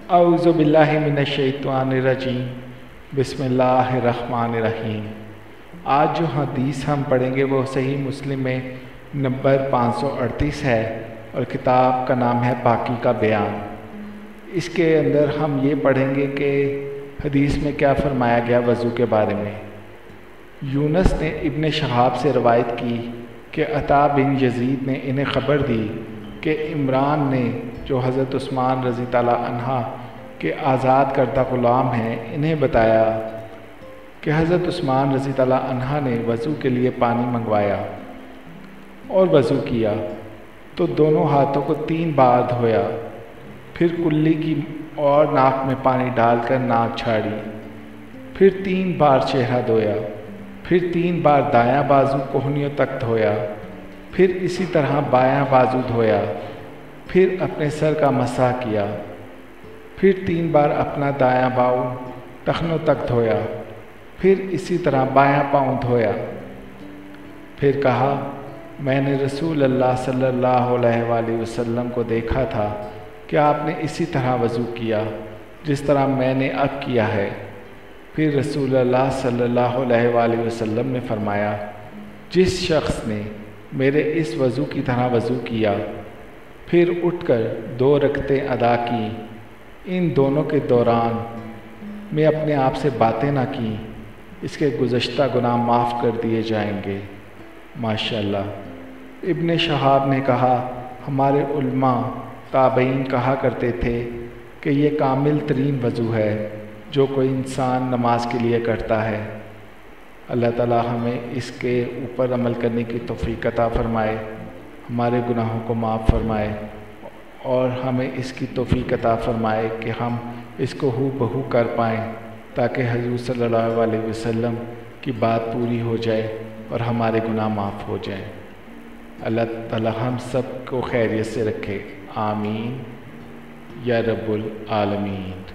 अऊज़ु बिल्लाहि मिनश्शैतानिर्रजीम बिस्मिल्लाहिर्रहमानिर्रहीम। आज जो हदीस हम पढ़ेंगे वो सही मुस्लिम में नंबर 538 है और किताब का नाम है पाकी का बयान। इसके अंदर हम ये पढ़ेंगे कि हदीस में क्या फरमाया गया वज़ू के बारे में। यूनस ने इब्न शहाब से रवायत की कि अता बिन यजीद ने इन्हें ख़बर दी कि इमरान ने, जो हज़रत उस्मान रज़ी ताला अन्हा के आज़ाद करदा ग़ुलाम हैं, इन्हें बताया कि हज़रत उस्मान रज़ी ताला अन्हा ने वज़ू के लिए पानी मंगवाया और वज़ू किया तो दोनों हाथों को 3 बार धोया, फिर कुल्ली की और नाक में पानी डालकर नाक छाड़ी, फिर 3 बार चेहरा धोया, फिर 3 बार दायां बाजू कोहनियों तक धोया, फिर इसी तरह बायां बाजू धोया, फिर अपने सर का मसाह किया, फिर 3 बार अपना दायां पाँव टखनों तक धोया, फिर इसी तरह बायां पाँव धोया। फिर कहा, मैंने रसूल अल्लाह सल्लल्लाहु अलैहि वसल्लम को देखा था कि आपने इसी तरह वज़ू किया जिस तरह मैंने अब किया है। फिर रसूल अल्लाह सल्लल्लाहु अलैहि वसल्लम ने फरमाया, जिस शख्स ने मेरे इस वज़ू की तरह वज़ू किया फिर उठकर 2 रकतें अदा की, इन दोनों के दौरान मैं अपने आप से बातें ना की, इसके गुज़श्ता गुनाह माफ़ कर दिए जाएंगे। माशाअल्लाह। इब्न शहाब ने कहा, हमारे उल्मा ताबईन कहा करते थे कि ये कामिल तरीन वज़ू है जो कोई इंसान नमाज के लिए करता है। अल्लाह ताला हमें इसके ऊपर अमल करने की तौफीक अता फ़रमाए, हमारे गुनाहों को माफ़ फ़रमाए और हमें इसकी तौफीक अता फ़रमाए कि हम इसको हू बहू कर पाएँ ताकि हुज़ूर सल्लल्लाहु अलैहि वसल्लम की बात पूरी हो जाए और हमारे गुनाह माफ़ हो जाएं। अल्लाह ताला हम सब को खैरियत से रखे। आमीन या रब्बुल आलमीन।